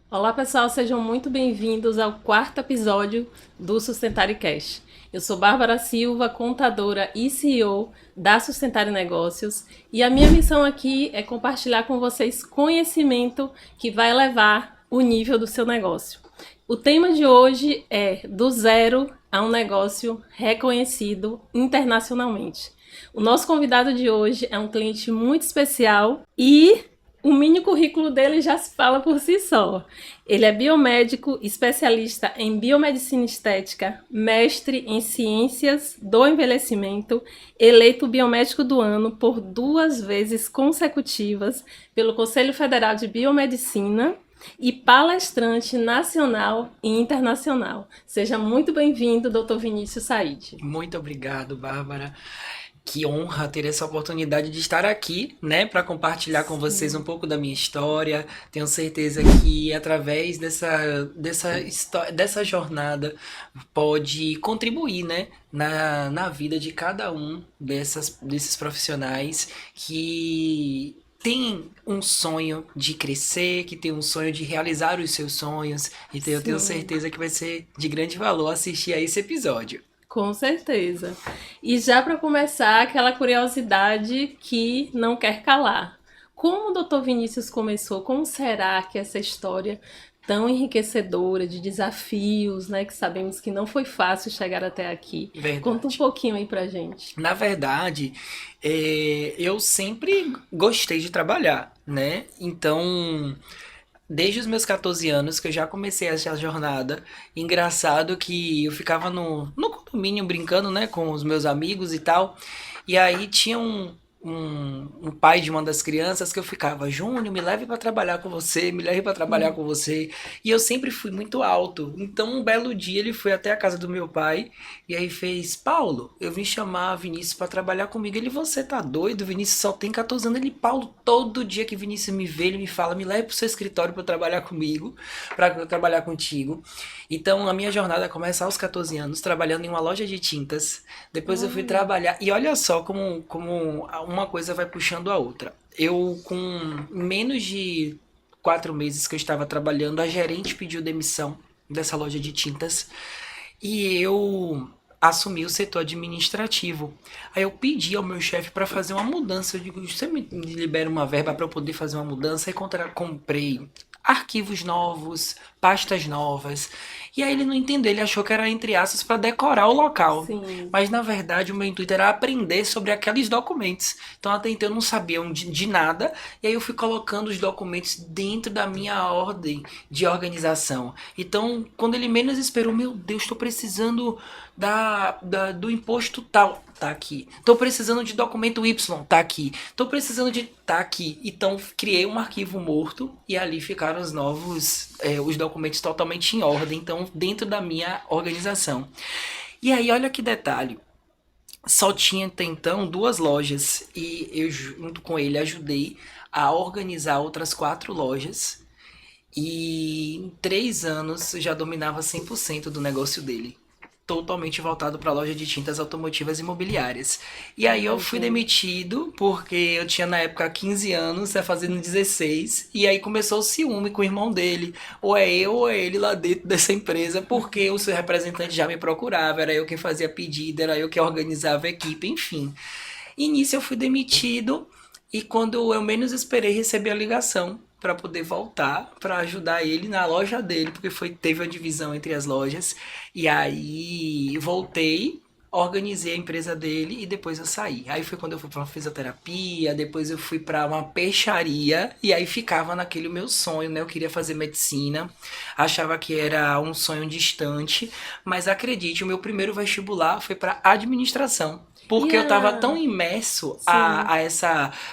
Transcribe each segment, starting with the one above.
Olá pessoal, sejam muito bem-vindos ao quarto episódio do Sustentare Cash. Eu sou Bárbara Silva, contadora e CEO da Sustentare Negócios, e a minha missão aqui é compartilhar com vocês conhecimento que vai elevar o nível do seu negócio. O tema de hoje é do zero a um negócio reconhecido internacionalmente. O nosso convidado de hoje é um cliente muito especial e o mini currículo dele já se fala por si só. Ele é biomédico, especialista em biomedicina estética, mestre em ciências do envelhecimento, eleito biomédico do ano por 2 vezes consecutivas pelo Conselho Federal de Biomedicina e palestrante nacional e internacional. Seja muito bem-vindo, Dr. Vinícius Said. Muito obrigado, Bárbara. Que honra ter essa oportunidade de estar aqui, né, para compartilhar com vocês um pouco da minha história. Tenho certeza que através dessa jornada pode contribuir, né, na vida de cada um desses profissionais que tem um sonho de crescer, que tem um sonho de realizar os seus sonhos. Então eu tenho Sim. certeza que vai ser de grande valor assistir a esse episódio. Com certeza. E já para começar, aquela curiosidade que não quer calar. Como o Dr. Vinícius começou? Como será que essa história tão enriquecedora de desafios, né, que sabemos que não foi fácil chegar até aqui? Conta um Verdade. pouquinho aí pra gente. Na verdade, eu sempre gostei de trabalhar, né? Então, desde os meus 14 anos que eu já comecei essa jornada, engraçado que eu ficava no condomínio brincando, né, com os meus amigos e tal, e aí tinha um pai de uma das crianças que eu ficava, Júnior, me leve para trabalhar com você, me leve para trabalhar com você. E eu sempre fui muito alto. Então, um belo dia ele foi até a casa do meu pai e aí fez, Paulo, eu vim chamar Vinícius para trabalhar comigo. Ele, você tá doido? Vinícius só tem 14 anos. Ele, Paulo, todo dia que Vinícius me vê, ele me fala, me leve pro seu escritório para trabalhar comigo, para trabalhar contigo. Então, a minha jornada começa aos 14 anos, trabalhando em uma loja de tintas. Depois eu fui Olha, trabalhar. E olha só como uma coisa vai puxando a outra. Eu, com menos de 4 meses que eu estava trabalhando, a gerente pediu demissão dessa loja de tintas. E eu assumi o setor administrativo. Aí eu pedi ao meu chefe para fazer uma mudança. Eu digo, você me libera uma verba para eu poder fazer uma mudança? Aí comprei arquivos novos, pastas novas. E aí ele não entendeu, ele achou que era entre aspas para decorar o local. sim. Mas na verdade o meu intuito era aprender sobre aqueles documentos. Então até então eu não sabia de nada. E aí eu fui colocando os documentos dentro da minha ordem de organização. Então, quando ele menos esperou, meu Deus, estou precisando do imposto tal, tá aqui. Estou precisando de documento Y, tá aqui. Estou precisando de, tá aqui. Então, criei um arquivo morto e ali ficaram os documentos totalmente em ordem, então, dentro da minha organização. E aí, olha que detalhe. Só tinha até então 2 lojas e eu, junto com ele, ajudei a organizar outras 4 lojas. E em 3 anos já dominava 100% do negócio dele. Totalmente voltado para a loja de tintas automotivas imobiliárias. E aí eu fui Imagino. demitido porque eu tinha na época 15 anos, ia fazendo 16. E aí começou o ciúme com o irmão dele. Ou é eu ou é ele lá dentro dessa empresa, porque o seu representante já me procurava, era eu quem fazia pedido, era eu que organizava a equipe, enfim. E nisso eu fui demitido e quando eu menos esperei recebi a ligação para poder voltar para ajudar ele na loja dele, porque teve uma divisão entre as lojas. E aí voltei, organizei a empresa dele e depois eu saí. Aí foi quando eu fui para uma fisioterapia, depois eu fui para uma peixaria e aí ficava naquele meu sonho, né? Eu queria fazer medicina, achava que era um sonho distante, mas acredite, o meu primeiro vestibular foi para administração. E Porque eu estava tão a... imerso Sim,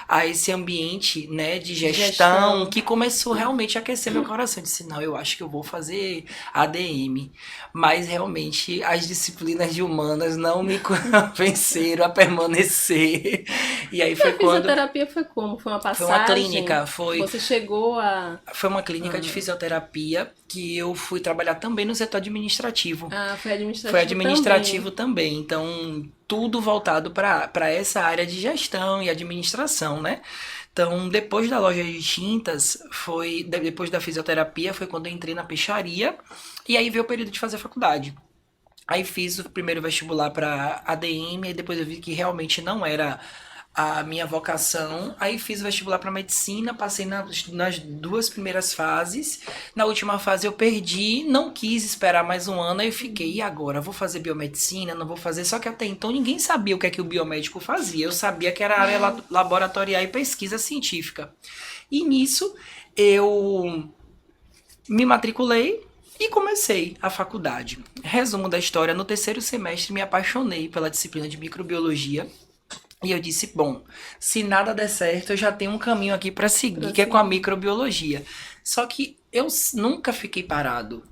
a esse ambiente, né, de de gestão gestão. que começou Sim. realmente a aquecer meu coração. Eu disse, não, eu acho que eu vou fazer ADM. Mas realmente as disciplinas de humanas não me convenceram a permanecer. E aí E foi a quando fisioterapia foi como? Foi uma foi uma passagem? clínica, foi Você chegou a... foi uma clínica de Ah, fisioterapia que eu fui trabalhar também no setor administrativo. foi Foi administrativo administrativo também. também, então tudo voltado para essa área de gestão e administração, né? Então, depois da loja de tintas, depois da fisioterapia, foi quando eu entrei na peixaria. E aí veio o período de fazer faculdade. Aí fiz o primeiro vestibular para ADM, e depois eu vi que realmente não era a minha vocação. Aí fiz o vestibular para medicina, passei nas duas primeiras fases. Na última fase eu perdi, não quis esperar mais um ano, aí eu fiquei, e agora? Vou fazer biomedicina? Não vou fazer? Só que até então ninguém sabia o que é que o biomédico fazia. Eu sabia que era área laboratorial e pesquisa científica. E nisso eu me matriculei e comecei a faculdade. Resumo da história: no terceiro semestre me apaixonei pela disciplina de microbiologia. E eu disse, bom, se nada der certo, eu já tenho um caminho aqui para seguir, que é com a microbiologia. Só que eu nunca fiquei parado.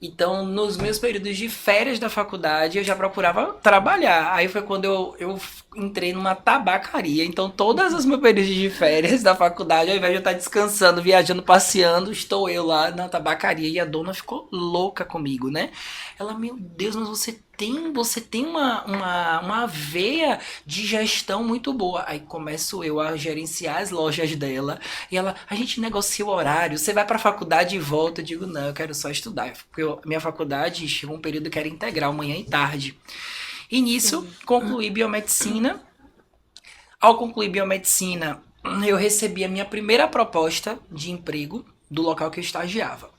Então, nos meus períodos de férias da faculdade, eu já procurava trabalhar. Aí foi quando eu entrei numa tabacaria. Então, todos os meus períodos de férias da faculdade, ao invés de eu estar descansando, viajando, passeando, estou eu lá na tabacaria. E a dona ficou louca comigo, né? Ela, meu Deus, mas você tem uma veia de gestão muito boa. Aí começo eu a gerenciar as lojas dela. E ela, a gente negocia o horário, você vai pra faculdade e volta. Eu digo, não, eu quero só estudar. Porque minha faculdade chegou um período que era integral, manhã e tarde. E nisso, concluí biomedicina. Ao concluir biomedicina, eu recebi a minha primeira proposta de emprego do local que eu estagiava.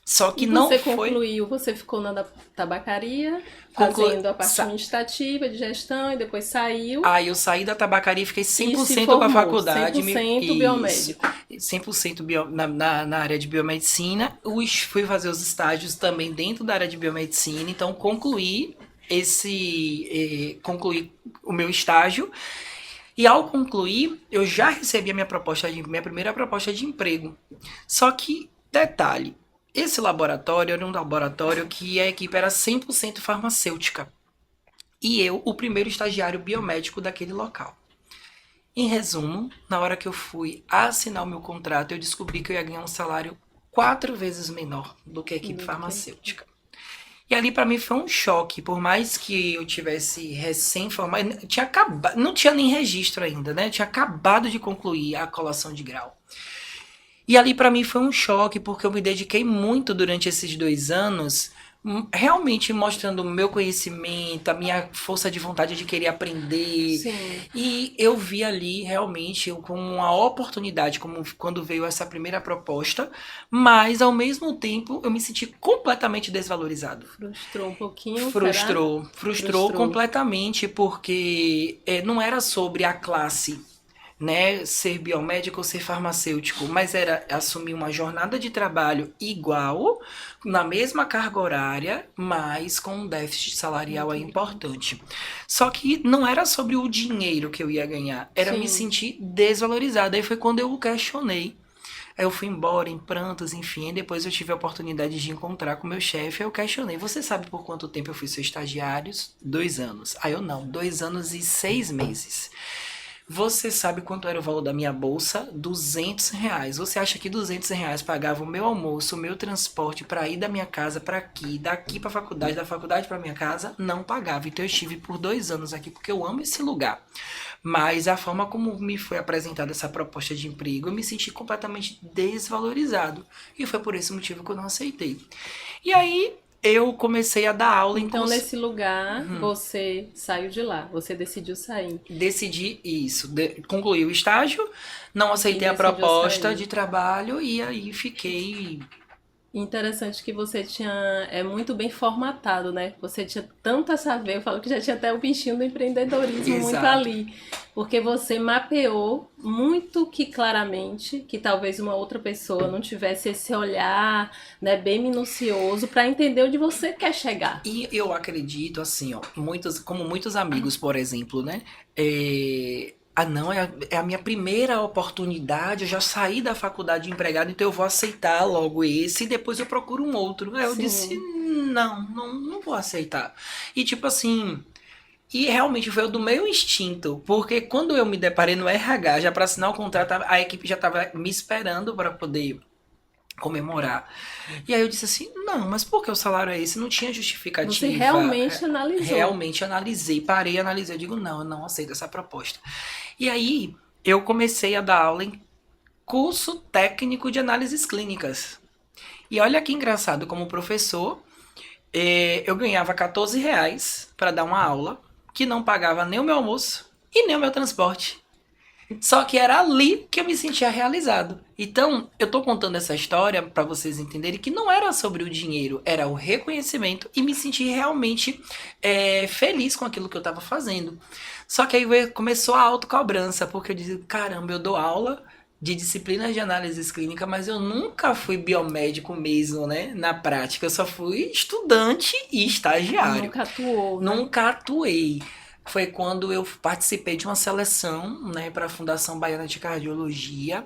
Só que não você foi... concluiu, você ficou na tabacaria, Conclu- fazendo a parte administrativa, de gestão, e depois saiu Aí eu saí da tabacaria e fiquei e se 100% com a formou, faculdade. 100% biomédico. 100% na área de biomedicina. Fui fazer os estágios também dentro da área de biomedicina. Então concluí o meu estágio. E ao concluir, eu já recebi a minha primeira proposta de emprego. Só que, detalhe, esse laboratório era um laboratório que a equipe era 100% farmacêutica. E eu, o primeiro estagiário biomédico daquele local. Em resumo, na hora que eu fui assinar o meu contrato, eu descobri que eu ia ganhar um salário 4 vezes menor do que a equipe farmacêutica. E ali pra mim foi um choque, por mais que eu tivesse recém-formado, não tinha nem registro ainda, né? Eu tinha acabado de concluir a colação de grau. E ali pra mim foi um choque, porque eu me dediquei muito durante esses 2 anos, realmente mostrando o meu conhecimento, a minha força de vontade de querer aprender. Sim. E eu vi ali realmente como uma oportunidade, como quando veio essa primeira proposta, mas ao mesmo tempo eu me senti completamente desvalorizado. Frustrou um pouquinho, Frustrou completamente, porque não era sobre a classe, né, ser biomédico ou ser farmacêutico, mas era assumir uma jornada de trabalho igual, na mesma carga horária, mas com um déficit salarial aí importante. Só que não era sobre o dinheiro que eu ia ganhar, era me sentir desvalorizada. Aí foi quando eu questionei. Aí eu fui embora em prantos, enfim. Depois eu tive a oportunidade de encontrar com o meu chefe. Aí eu questionei: você sabe por quanto tempo eu fui seu estagiário? 2 anos. Aí eu não, 2 anos e 6 meses. Você sabe quanto era o valor da minha bolsa? R$ 200. Você acha que R$ 200 pagava o meu almoço, o meu transporte para ir da minha casa para aqui, daqui para a faculdade, da faculdade para minha casa? Não pagava. Então eu estive por 2 anos aqui porque eu amo esse lugar. Mas a forma como me foi apresentada essa proposta de emprego, eu me senti completamente desvalorizado. E foi por esse motivo que eu não aceitei. E aí eu comecei a dar aula. Então, nesse lugar, você saiu de lá, você decidiu sair. Decidi isso, concluí o estágio, não aceitei a proposta de trabalho e aí fiquei... Interessante que você é muito bem formatado, né? Você tinha tanto a saber, eu falo que já tinha até o bichinho do empreendedorismo muito ali. Porque você mapeou muito que claramente, que talvez uma outra pessoa não tivesse esse olhar, né, bem minucioso para entender onde você quer chegar. E eu acredito, assim, ó, como muitos amigos, por exemplo, né? Não, é a minha primeira oportunidade, eu já saí da faculdade de empregado, então eu vou aceitar logo esse e depois eu procuro um outro. Aí eu disse, não vou aceitar. E tipo assim, e realmente foi do meu instinto, porque quando eu me deparei no RH, já para assinar o contrato, a equipe já estava me esperando para poder comemorar. E aí eu disse assim, não, mas por que o salário é esse? Não tinha justificativa. Você realmente analisou. Realmente analisei, parei, analisei. Eu digo, não, eu não aceito essa proposta. E aí eu comecei a dar aula em curso técnico de análises clínicas. E olha que engraçado, como professor, eu ganhava R$ 14 para dar uma aula, que não pagava nem o meu almoço e nem o meu transporte. Só que era ali que eu me sentia realizado. Então, eu tô contando essa história para vocês entenderem que não era sobre o dinheiro, era o reconhecimento e me sentir realmente feliz com aquilo que eu tava fazendo. Só que aí começou a autocobrança, porque eu disse, caramba, eu dou aula de disciplinas de análise clínica, mas eu nunca fui biomédico mesmo, né? Na prática, eu só fui estudante e estagiário. Nunca atuou, né? Nunca atuei. Foi quando eu participei de uma seleção, né, para a Fundação Baiana de Cardiologia.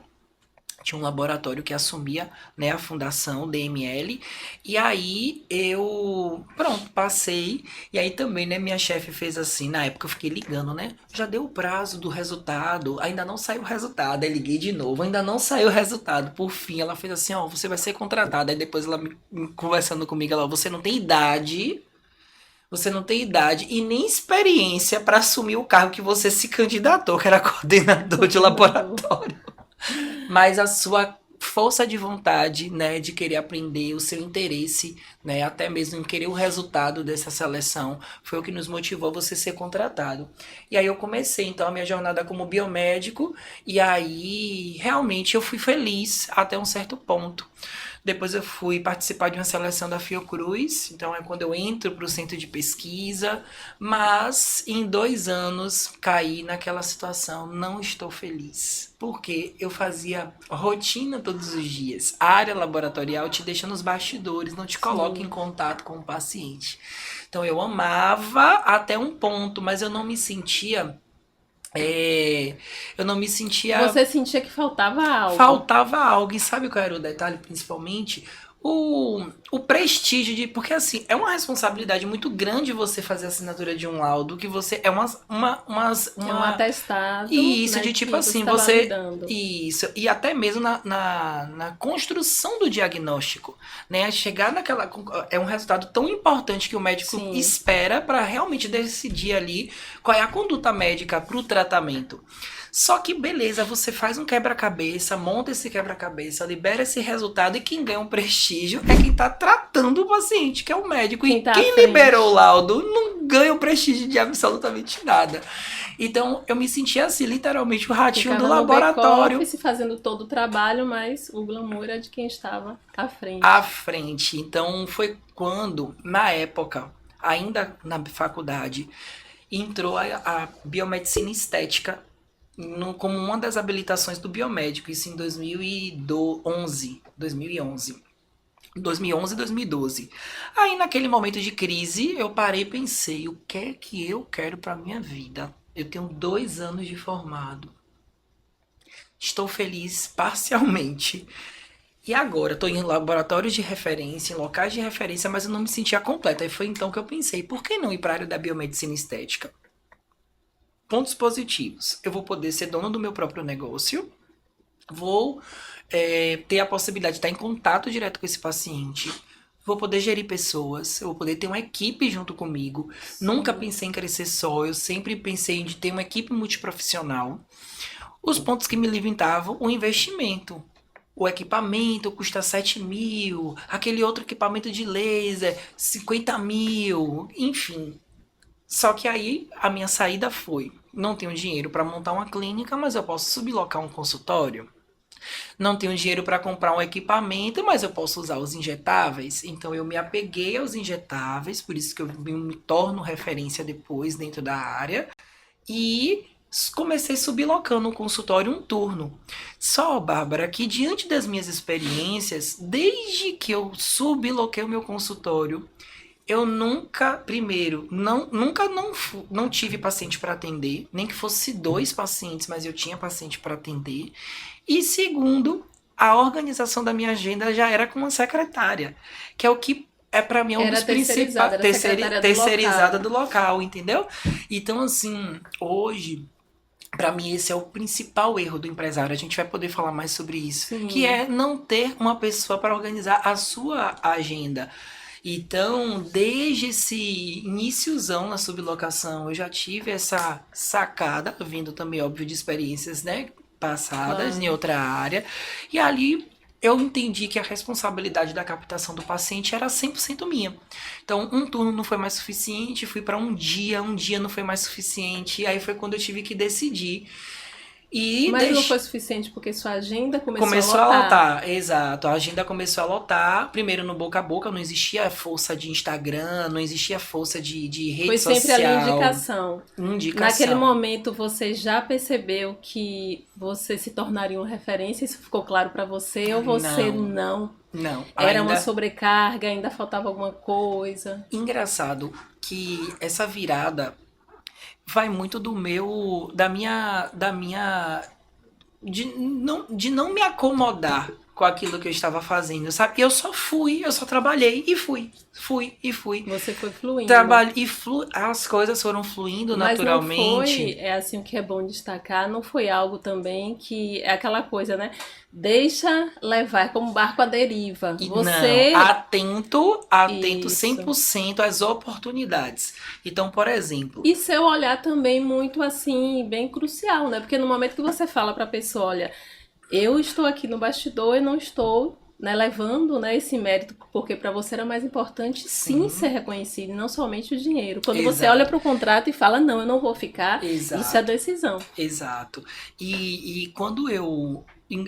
Tinha um laboratório que assumia, né, a fundação DML. E aí eu, pronto, passei. E aí também, né, minha chefe fez assim, na época eu fiquei ligando, né? Já deu o prazo do resultado, ainda não saiu o resultado. Aí liguei de novo, ainda não saiu o resultado. Por fim, ela fez assim, ó, você vai ser contratada. Aí depois ela conversando comigo, ela, você não tem idade. Você não tem idade e nem experiência para assumir o cargo que você se candidatou, que era coordenador de laboratório. Mas a sua força de vontade, né, de querer aprender, o seu interesse, né, até mesmo em querer o resultado dessa seleção, foi o que nos motivou a você ser contratado. E aí eu comecei, então, a minha jornada como biomédico, e aí realmente eu fui feliz até um certo ponto. Depois eu fui participar de uma seleção da Fiocruz, então é quando eu entro para o centro de pesquisa, mas em 2 anos caí naquela situação, não estou feliz, porque eu fazia rotina todos os dias. A área laboratorial te deixa nos bastidores, não te coloca Sim. em contato com o paciente. Então eu amava até um ponto, mas eu não me sentia... eu não me sentia. Você sentia que faltava algo. Faltava algo. E sabe qual era o detalhe, principalmente? O prestígio de. Porque, assim, é uma responsabilidade muito grande você fazer a assinatura de um laudo, que você. É É um atestado, e isso né, de tipo que você assim, está você. validando. Isso. E até mesmo na construção do diagnóstico. Né? Chegar naquela. É um resultado tão importante que o médico Sim. espera para realmente decidir ali qual é a conduta médica para o tratamento. Só que beleza, você faz um quebra-cabeça, monta esse quebra-cabeça, libera esse resultado e quem ganha um prestígio é quem tá tratando o paciente, que é o médico. Quem E tá à quem frente. liberou o laudo não ganha o prestígio de absolutamente nada. Então eu me sentia assim, literalmente o ratinho Ficava do laboratório. no back-office fazendo todo o trabalho, mas o glamour é de quem estava à frente. À frente. Então foi quando, na época, ainda na faculdade, entrou a biomedicina estética como uma das habilitações do biomédico, isso em 2011, 2011. 2011 e 2012. Aí naquele momento de crise, eu parei e pensei, o que é que eu quero para minha vida? Eu tenho 2 anos de formado. Estou feliz parcialmente. E agora, estou em laboratórios de referência, em locais de referência, mas eu não me sentia completa. E foi então que eu pensei, por que não ir para a área da biomedicina estética? Pontos positivos. Eu vou poder ser dono do meu próprio negócio, vou ter a possibilidade de estar em contato direto com esse paciente, vou poder gerir pessoas, eu vou poder ter uma equipe junto comigo. Nunca pensei em crescer só, eu sempre pensei em ter uma equipe multiprofissional. Os pontos que me limitavam, o investimento. O equipamento custa 7 mil, aquele outro equipamento de laser, 50 mil, enfim. Só que aí a minha saída foi: não tenho dinheiro para montar uma clínica, mas eu posso sublocar um consultório. Não tenho dinheiro para comprar um equipamento, mas eu posso usar os injetáveis. Então eu me apeguei aos injetáveis, por isso que eu me torno referência depois dentro da área. E comecei sublocando um consultório um turno. Só, Bárbara, que diante das minhas experiências, desde que eu subloquei o meu consultório, eu nunca, primeiro, não tive paciente para atender, nem que fosse 2 pacientes, mas eu tinha paciente para atender. E segundo, a organização da minha agenda já era com uma secretária, que é o que é para mim um Era dos terceirizada, principais era secretária do terceirizada local. do local, entendeu? Então assim, hoje para mim esse é o principal erro do empresário. A gente vai poder falar mais sobre isso, Sim. que é não ter uma pessoa para organizar a sua agenda. Então, desde esse iniciozão na sublocação, eu já tive essa sacada, vindo também, óbvio, de experiências, né, passadas em Claro. outra área. E ali eu entendi que a responsabilidade da captação do paciente era 100% minha. Então, um turno não foi mais suficiente, fui para um dia não foi mais suficiente. Aí foi quando eu tive que decidir. E Mas não deixe... foi suficiente porque sua agenda começou a Começou a lotar. lotar, exato. A agenda começou a lotar. Primeiro no boca a boca, não existia força de Instagram, não existia força de rede Foi sempre ali social. indicação. Naquele Indicação. momento você já percebeu que você se tornaria uma referência? Isso ficou claro para você ou você Não, não? não. Era uma Ainda sobrecarga, ainda faltava alguma coisa? engraçado que essa virada vai muito do meu, da minha de não me acomodar com aquilo que eu estava fazendo, sabe? Eu só fui, eu só trabalhei e fui. Você foi fluindo. Trabalho e as coisas foram fluindo Mas não foi, naturalmente. é assim, o que é bom destacar, não foi algo também que é aquela coisa, né? Deixa levar, é como barco à deriva. E não, Você. atento Isso. 100% às oportunidades. Então, por exemplo, E seu olhar também muito assim, bem crucial, né? Porque no momento que você fala para a pessoa, olha, eu estou aqui no bastidor e não estou, né, levando, né, esse mérito, porque para você era mais importante sim ser sim, reconhecido, e não somente o dinheiro. Quando você olha exato, para o contrato e fala, não, eu não vou ficar, isso é exato. decisão. Exato. E quando eu.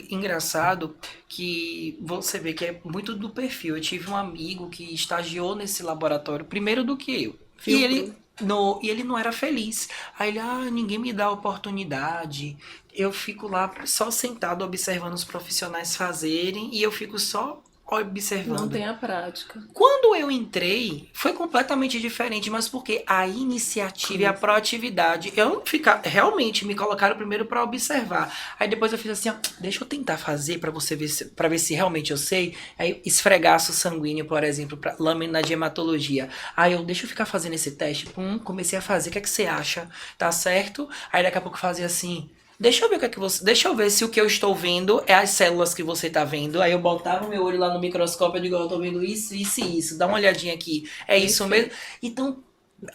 Engraçado que você vê que é muito do perfil. Eu tive um amigo que estagiou nesse laboratório primeiro do que eu. E ele. Fiocruz. No, e ele não era feliz. Aí ele, ninguém me dá oportunidade. Eu fico lá só sentado observando os profissionais fazerem e eu fico só Não observando. tem a prática. Quando eu entrei, foi completamente diferente, mas porque a iniciativa e a Isso. proatividade, eu não ficar, realmente me colocaram primeiro para observar. Aí depois eu fiz assim, ó, deixa eu tentar fazer para você ver se, para ver se realmente eu sei. Aí esfregaço sanguíneo, por exemplo, para lâmina de hematologia. Aí eu deixa eu ficar fazendo esse teste. Comecei a fazer. O que é que você acha? Tá certo? Aí daqui a pouco fazia assim, deixa eu ver o que é que você. Deixa eu ver se o que eu estou vendo é as células que você está vendo. Aí eu botava o meu olho lá no microscópio e digo, eu tô vendo isso, isso e isso. Dá uma olhadinha aqui. É isso mesmo? Perfeito. Então,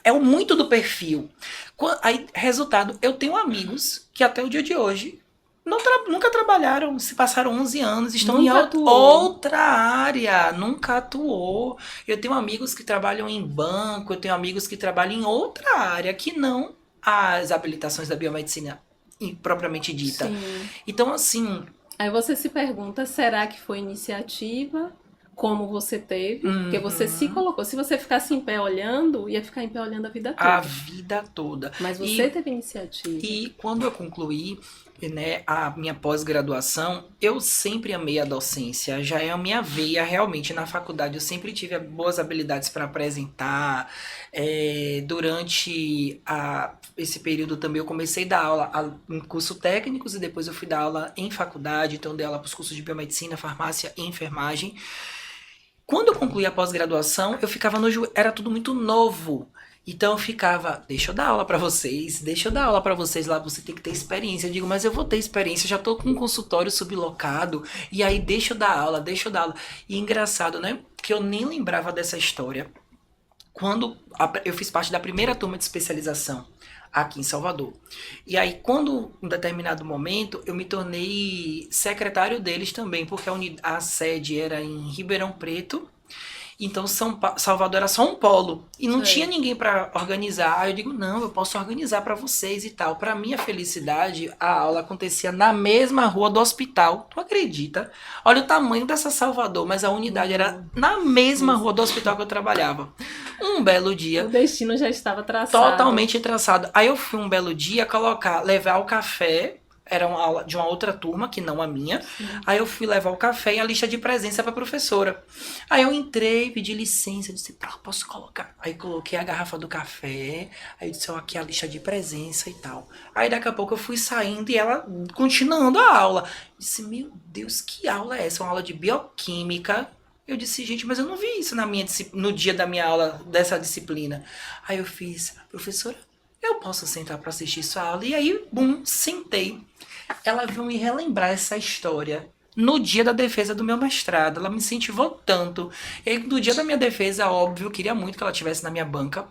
é muito do perfil. Aí, resultado, eu tenho amigos que até o dia de hoje nunca trabalharam, se passaram 11 anos, estão em Nunca atuou. outra área, nunca atuou. Eu tenho amigos que trabalham em banco, eu tenho amigos que trabalham em outra área que não as habilitações da biomedicina propriamente dita. Sim. Então, assim, Aí você se pergunta, será que foi iniciativa? Como você teve? Porque você se uhum, colocou. Se você ficasse em pé olhando, ia ficar em pé olhando a vida a toda. vida toda. Mas você E teve iniciativa. E quando eu concluí, né, a minha pós-graduação, eu sempre amei a docência. Já é a minha veia realmente na faculdade. Eu sempre tive boas habilidades para apresentar. Durante esse período também eu comecei a dar aula em cursos técnicos e depois eu fui dar aula em faculdade. Então dei aula para os cursos de biomedicina, farmácia e enfermagem. Quando eu concluí a pós-graduação, eu ficava no era tudo muito novo. Então eu ficava, deixa eu dar aula pra vocês, deixa eu dar aula pra vocês lá, você tem que ter experiência. Eu digo, mas eu vou ter experiência, eu já tô com um consultório sublocado, e aí deixa eu dar aula, deixa eu dar aula. E engraçado, né? Que eu nem lembrava dessa história. Quando eu fiz parte da primeira turma de especialização aqui em Salvador. E aí, quando, em determinado momento, eu me tornei secretário deles também, porque a sede era em Ribeirão Preto, então Salvador era só um polo e não tinha Sei. ninguém para organizar. Aí eu digo, não, eu posso organizar para vocês e tal. Para minha felicidade, a aula acontecia na mesma rua do hospital. Tu acredita? Olha o tamanho dessa Salvador, mas a unidade era Não. na mesma Isso. rua do hospital que eu trabalhava. Um belo O dia, destino já estava traçado. totalmente traçado. Aí eu fui um belo dia levar o café. Era uma aula de uma outra turma, que não a minha. Sim. Aí eu fui levar o café e a lista de presença para a professora. Aí eu entrei, pedi licença, disse, posso colocar? Aí coloquei a garrafa do café, aí disse, ó, aqui é a lista de presença e tal. Aí daqui a pouco eu fui saindo e ela continuando a aula. Disse, meu Deus, que aula é essa? Uma aula de bioquímica. Eu disse, gente, mas eu não vi isso no dia da minha aula dessa disciplina. Aí eu fiz, professora, eu posso sentar para assistir sua aula? E aí, bum, sentei. Ela veio me relembrar essa história no dia da defesa do meu mestrado. Ela me incentivou tanto. E aí, no dia da minha defesa, óbvio, eu queria muito que ela estivesse na minha banca.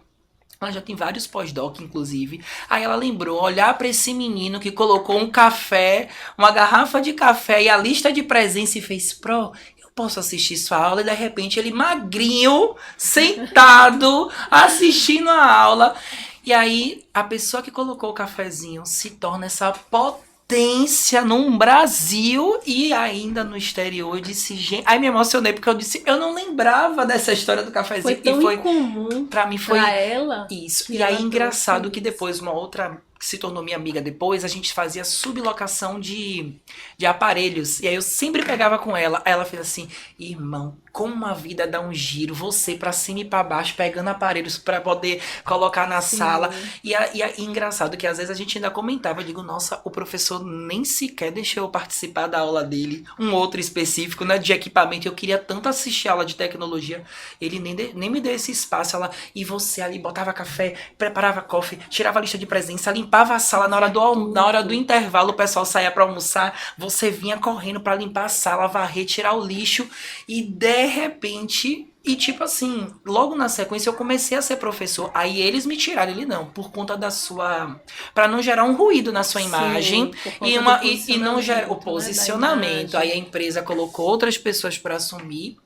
Ela já tem vários pós-doc, inclusive. Aí ela lembrou, olhar para esse menino que colocou um café, uma garrafa de café e a lista de presença e fez, Pro, eu posso assistir sua aula? E de repente ele magrinho, sentado, assistindo a aula. E aí a pessoa que colocou o cafezinho se torna essa potência no Brasil e ainda no exterior. Eu disse, gente. Aí me emocionei porque eu disse, eu não lembrava dessa história do cafezinho. Foi tão e foi incomum pra mim foi pra ela. isso. que E aí, ela engraçado trouxe que isso. depois, uma outra que se tornou minha amiga depois, a gente fazia sublocação de aparelhos. E aí eu sempre pegava com ela. Aí ela fez assim, irmão, como a vida dá um giro, você pra cima e pra baixo, pegando aparelhos pra poder colocar na Sim. sala. E engraçado que às vezes a gente ainda comentava, eu digo, nossa, o professor nem sequer deixou eu participar da aula dele. Um outro específico, né, de equipamento. Eu queria tanto assistir a aula de tecnologia, ele nem me deu esse espaço. Ela, e você ali botava café, preparava coffee, tirava a lista de presença, limpava a sala na hora do intervalo, o pessoal saía pra almoçar, você vinha correndo pra limpar a sala, varrer, tirar o lixo e de repente, e tipo assim, logo na sequência eu comecei a ser professor. Aí eles me tiraram, ele não, por conta da sua, pra não gerar um ruído na sua imagem Sim, por conta e do uma e não gerar o posicionamento, né, da posicionamento. Aí a imagem. empresa colocou outras pessoas pra assumir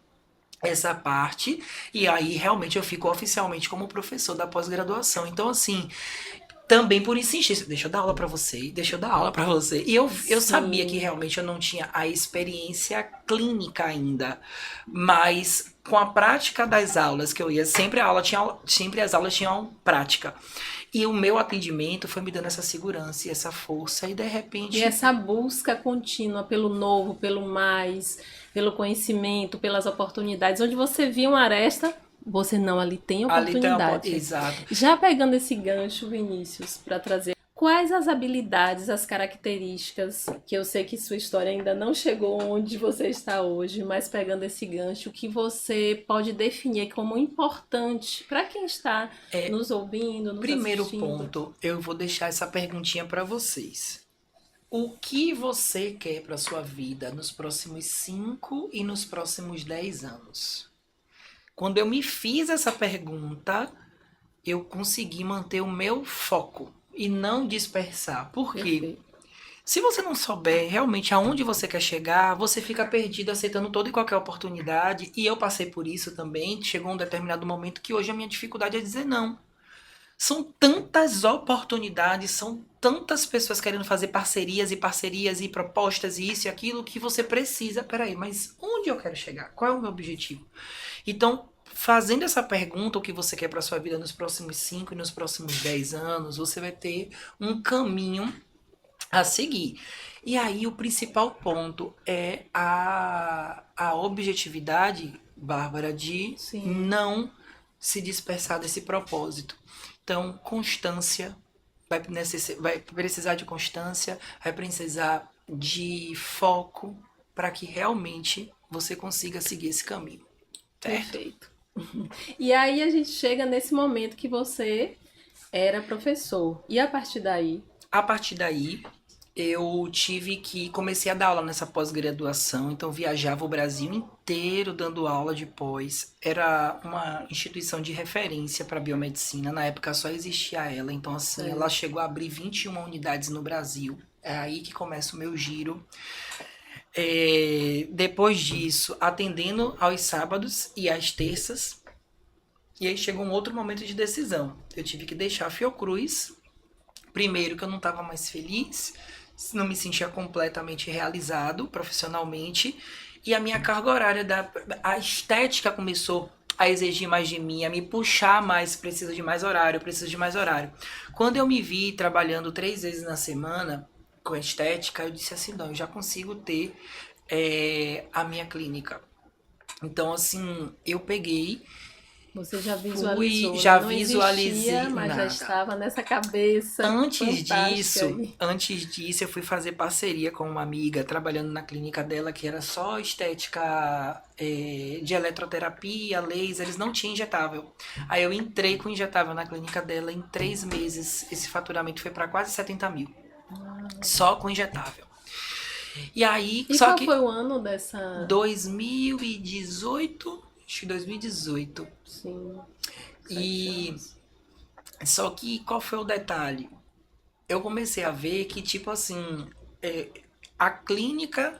essa parte, e aí realmente eu fico oficialmente como professor da pós-graduação. Então, assim, também por insistência, deixa eu dar aula pra você, deixa eu dar aula pra você. E eu sabia que Sim, realmente eu não tinha a experiência clínica ainda, mas com a prática das aulas que eu ia, sempre as aulas tinham prática. E o meu atendimento foi me dando essa segurança e essa força, e de e repente essa busca contínua pelo novo, pelo mais, pelo conhecimento, pelas oportunidades, onde você via uma aresta, você não, ali tem ali tem uma. oportunidade. Exato. Já pegando esse gancho, Vinícius, para trazer quais as habilidades, as características, que eu sei que sua história ainda não chegou onde você está hoje, mas pegando esse gancho, que você pode definir como importante para quem está nos ouvindo, nos Primeiro assistindo. ponto, eu vou deixar essa perguntinha pra vocês. O que você quer para sua vida nos próximos 5 e nos próximos 10 anos? Quando eu me fiz essa pergunta, eu consegui manter o meu foco e não dispersar. Por quê? Perfeito. Se você não souber realmente aonde você quer chegar, você fica perdido aceitando toda e qualquer oportunidade. E eu passei por isso também. Chegou um determinado momento que hoje a minha dificuldade é dizer não. São tantas oportunidades, são tantas pessoas querendo fazer parcerias e propostas e isso e aquilo que você precisa. Peraí, mas onde eu quero chegar? Qual é o meu objetivo? Então, fazendo essa pergunta, o que você quer para sua vida nos próximos 5 e nos próximos 10 anos, você vai ter um caminho a seguir. E aí, o principal ponto é a objetividade, Bárbara, de Sim, não se dispersar desse propósito. Então, constância, vai precisar de constância, vai precisar de foco para que realmente você consiga seguir esse caminho, certo? perfeito. E aí a gente chega nesse momento que você era professor. E a partir daí, A partir daí, eu tive que comecei a dar aula nessa pós-graduação, então viajava o Brasil inteiro dando aula de pós. Era uma instituição de referência para biomedicina, na época só existia ela, então assim, ela certo. chegou a abrir 21 unidades no Brasil. É aí que começa o meu giro. Depois disso, atendendo aos sábados e às terças. E aí chegou um outro momento de decisão. Eu tive que deixar a Fiocruz. Primeiro que eu não estava mais feliz, não me sentia completamente realizado profissionalmente. E a minha carga horária, a estética começou a exigir mais de mim, a me puxar mais, precisa de mais horário, precisa de mais horário. Quando eu me vi trabalhando 3 vezes na semana com estética, eu disse assim, não, eu já consigo ter a minha clínica. Então, assim, eu peguei, Você já fui, visualizou, né? já Não existia, visualizei mas já nada. estava nessa cabeça Antes fantástica disso, aí. antes disso, eu fui fazer parceria com uma amiga trabalhando na clínica dela, que era só estética de eletroterapia, laser, eles não tinham injetável. Aí eu entrei com injetável na clínica dela em 3 meses. Esse faturamento foi para quase 70 mil, só com injetável. E aí, E só qual que foi o ano dessa... 2018, acho que 2018. Sim, 7 E anos. só que qual foi o detalhe? Eu comecei a ver que, tipo assim, é, a clínica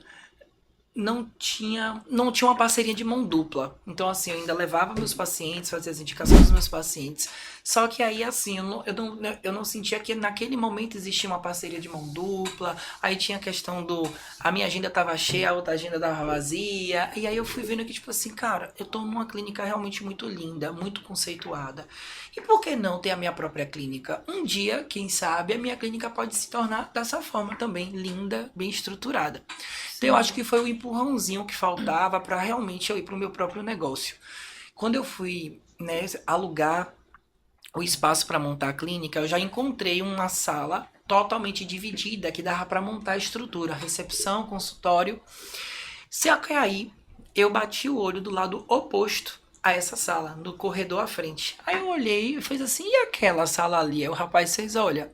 não tinha uma parceria de mão dupla. Então, assim, eu ainda levava meus pacientes, fazia as indicações dos meus pacientes. Só que aí, assim, eu não sentia que naquele momento existia uma parceria de mão dupla. Aí tinha a questão do... A minha agenda tava cheia, a outra agenda tava vazia. E aí eu fui vendo que, tipo assim, cara, eu tô numa clínica realmente muito linda, muito conceituada. E por que não ter a minha própria clínica? Um dia, quem sabe, a minha clínica pode se tornar dessa forma também, linda, bem estruturada. Então eu acho Sim, que foi o empurrãozinho que faltava para realmente eu ir para o meu próprio negócio. Quando eu fui, né, alugar o espaço para montar a clínica, eu já encontrei uma sala totalmente dividida que dava para montar a estrutura, recepção, consultório. Se que aí eu bati o olho do lado oposto a essa sala, no corredor à frente. Aí eu olhei e fiz assim, e aquela sala ali? Aí o rapaz fez, olha,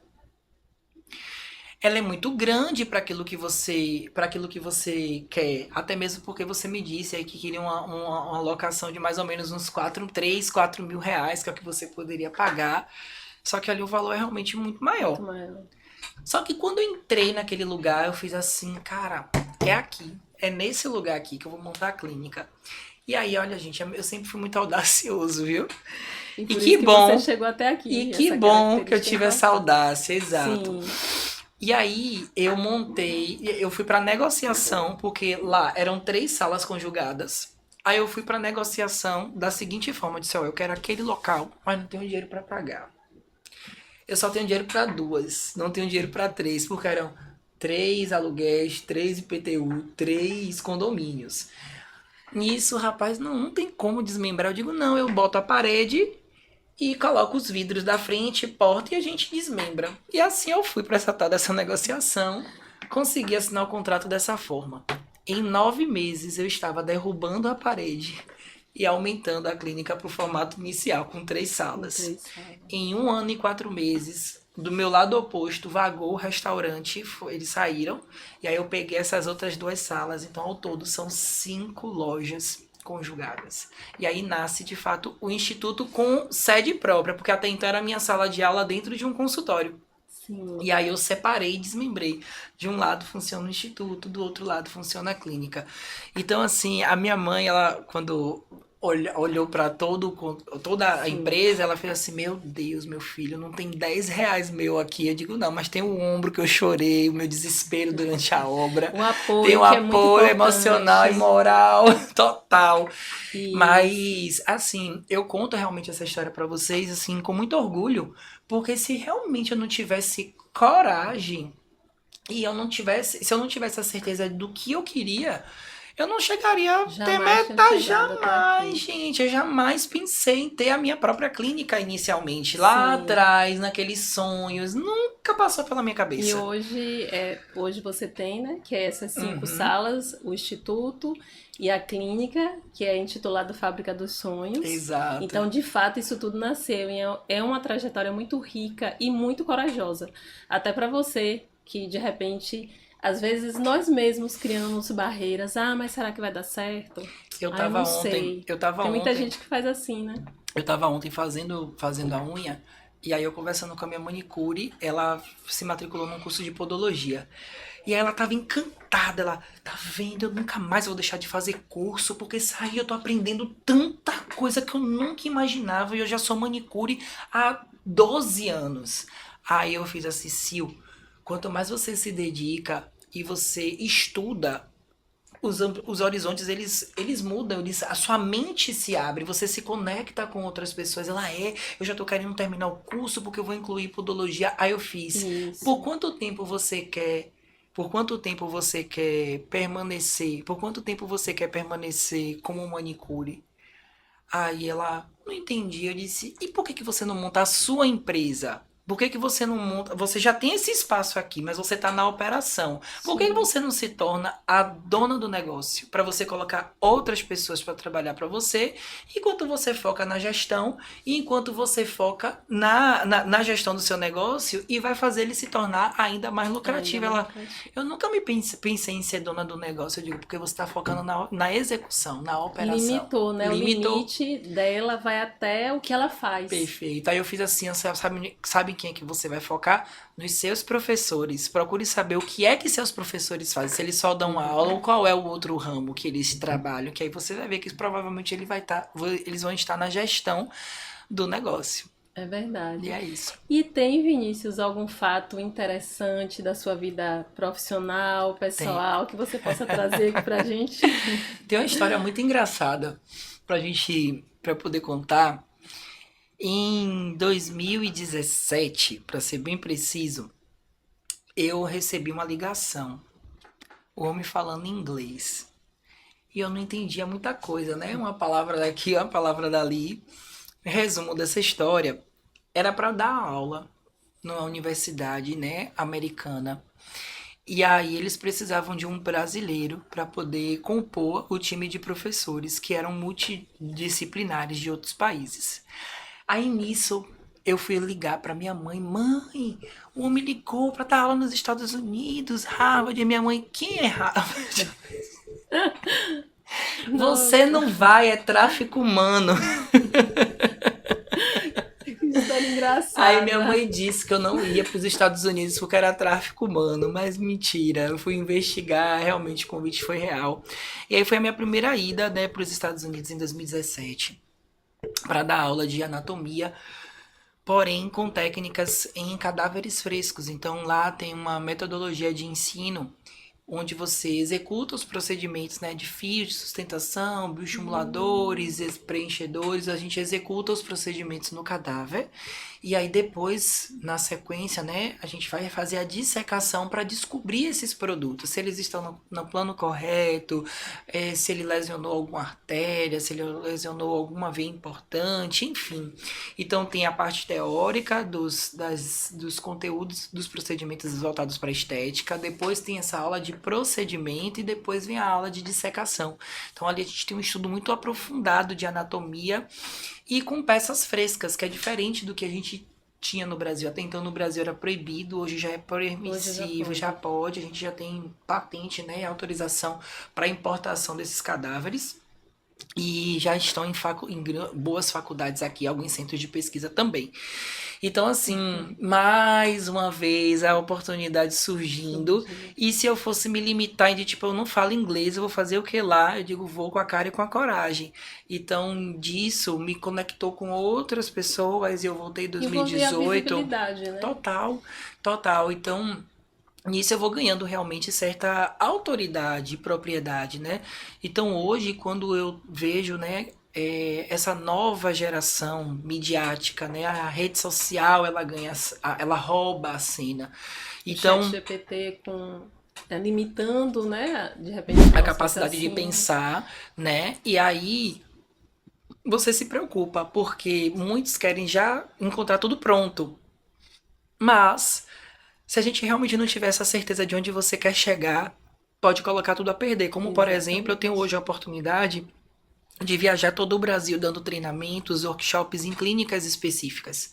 ela é muito grande para aquilo que você quer, até mesmo porque você me disse aí que queria uma locação de mais ou menos uns 4 mil reais, que é o que você poderia pagar. Só que ali o valor é realmente muito muito maior. maior. Só que quando eu entrei naquele lugar, eu fiz assim, cara, é aqui, é nesse lugar aqui que eu vou montar a clínica. E aí, olha, gente, eu sempre fui muito audacioso, viu? E E por que isso que você bom, chegou até e aqui. que Essa bom que eu característica é tive essa importante. audácia, exato. Sim, E aí eu fui pra negociação, porque lá eram 3 salas conjugadas. Aí eu fui pra negociação da seguinte forma, eu disse, ó, eu quero aquele local, mas não tenho dinheiro pra pagar. Eu só tenho dinheiro pra 2, não tenho dinheiro pra 3, porque eram 3 aluguéis, 3 IPTU, 3 condomínios. Nisso, rapaz, não tem como desmembrar. Eu digo, não, eu boto a parede e coloco os vidros da frente, porta e a gente desmembra. E assim eu fui para essa tal dessa negociação, consegui assinar o contrato dessa forma. Em 9 meses eu estava derrubando a parede e aumentando a clínica para o formato inicial, com 3 salas. três salas. Em 1 ano e 4 meses, do meu lado oposto, vagou o restaurante, eles saíram, e aí eu peguei essas outras 2 salas, então ao todo são 5 lojas conjugadas. E aí nasce, de fato, o instituto com sede própria, porque até então era a minha sala de aula dentro de um consultório. Sim. E aí eu separei e desmembrei. De um lado funciona o instituto, do outro lado funciona a clínica. Então, assim, a minha mãe, ela, quando olhou para toda a Sim. empresa, ela fez assim: Meu Deus, meu filho, não tem 10 reais meu aqui. Eu digo: Não, mas tem o ombro que eu chorei, o meu desespero durante a obra, O tem apoio o que é muito apoio emocional e importante. moral total. Isso. Mas, assim, eu conto realmente essa história para vocês, assim, com muito orgulho, porque se realmente eu não tivesse coragem e se eu não tivesse a certeza do que eu queria, eu não chegaria a ter Jamais tinha metade, chegado até jamais, aqui. gente. Eu jamais pensei em ter a minha própria clínica inicialmente. Lá Sim. atrás, naqueles sonhos, nunca passou pela minha E cabeça. hoje você tem, né, que é essas 5 salas, Uhum, o instituto e a clínica, que é intitulado Fábrica dos Sonhos. exato. Então, de fato, isso tudo nasceu e é uma trajetória muito rica e muito corajosa. Até para você que de repente, às vezes nós mesmos criamos barreiras. Ah, mas será que vai dar certo? Eu Ah, eu tava não ontem, sei. eu tava Tem muita ontem gente que faz assim, né? Eu tava ontem fazendo a unha, e aí eu conversando com a minha manicure, ela se matriculou num curso de podologia. E aí ela tava encantada, ela, tá vendo, eu nunca mais vou deixar de fazer curso, porque isso aí eu tô aprendendo tanta coisa que eu nunca imaginava, e eu já sou manicure há 12 anos. Aí eu fiz assim, Sil, quanto mais você se dedica e você estuda, os horizontes eles mudam, a sua mente se abre, você se conecta com outras pessoas. Eu já tô querendo terminar o curso porque eu vou incluir podologia. Aí eu fiz. Por Isso. quanto tempo você quer? Por quanto tempo você quer permanecer? Por quanto tempo você quer permanecer como manicure? Aí ela não entendi. Eu disse: "E por que que você não monta a sua empresa?" Por que que você não monta? Você já tem esse espaço aqui, mas você está na operação. Por que que Sim. você não se torna a dona do negócio? Para você colocar outras pessoas para trabalhar para você, enquanto você foca na gestão, e enquanto você foca na gestão do seu negócio e vai fazer ele se tornar ainda mais Ainda lucrativo. mais Ela, lucrativo. eu nunca me pensei em ser dona do negócio, eu digo, porque você está focando na execução, na operação. Limitou, né? O Limitou. limite dela vai até o que ela faz. Perfeito. Aí eu fiz assim, sabe quem é que você vai focar? Nos seus professores. Procure saber o que é que seus professores fazem. Se eles só dão aula ou qual é o outro ramo que eles trabalham. Que aí você vai ver que provavelmente eles vão estar na gestão do negócio. É E verdade. é isso. E tem, Vinícius, algum fato interessante da sua vida profissional, Tem. pessoal, que você possa trazer aqui pra gente? Tem uma história muito engraçada pra poder contar. Em 2017, para ser bem preciso, eu recebi uma ligação. O homem falando inglês. E eu não entendia muita coisa, né? Uma palavra daqui, uma palavra dali. Resumo dessa história, era para dar aula numa universidade, né, americana. E aí eles precisavam de um brasileiro para poder compor o time de professores que eram multidisciplinares de outros países. Aí nisso eu fui ligar para minha mãe, mãe, o homem ligou para dar aula nos Estados Unidos, Harvard, e minha mãe, quem é Harvard? Você Nossa, não vai, é tráfico humano. que história Aí minha engraçada. mãe disse que eu não ia para os Estados Unidos porque era tráfico humano, mas mentira. Eu fui investigar, realmente o convite foi real. E aí foi a minha primeira ida, né, para os Estados Unidos em 2017 para dar aula de anatomia, porém com técnicas em cadáveres frescos. Então lá tem uma metodologia de ensino onde você executa os procedimentos, né, de fios de sustentação, bioestimuladores, preenchedores, a gente executa os procedimentos no cadáver e aí depois, na sequência, né, a gente vai fazer a dissecação para descobrir esses produtos, se eles estão no plano correto, se ele lesionou alguma artéria, se ele lesionou alguma veia importante, enfim. Então tem a parte teórica dos conteúdos dos procedimentos voltados para a estética, depois tem essa aula de procedimento e depois vem a aula de dissecação. Então ali a gente tem um estudo muito aprofundado de anatomia e com peças frescas, que é diferente do que a gente tinha no Brasil. Até então no Brasil era proibido, hoje já é Hoje já permissivo, já pode. pode, a gente já tem patente, né, autorização para importação desses cadáveres. E já estão em boas faculdades aqui, alguns centros de pesquisa também. Então, assim, mais uma vez a oportunidade surgindo. Surgiu. E se eu fosse me limitar em de tipo, eu não falo inglês, eu vou fazer o que lá? Eu digo, vou com a cara e com a coragem. Então, disso me conectou com outras pessoas e eu voltei em E ver a 2018. visibilidade, né? Total, total. Então, nisso eu vou ganhando realmente certa autoridade e propriedade, né? Então hoje, quando eu vejo, né, essa nova geração midiática, né, a rede social, ela ganha, ela rouba a cena. O chat Então, GPT limitando, né? De repente, a nosso capacidade de raciocínio. pensar, né? E aí você se preocupa, porque muitos querem já encontrar tudo pronto. Mas se a gente realmente não tiver essa certeza de onde você quer chegar, pode colocar tudo a perder. Como, por exemplo, eu tenho Exatamente. hoje a oportunidade de viajar todo o Brasil dando treinamentos, workshops em clínicas específicas.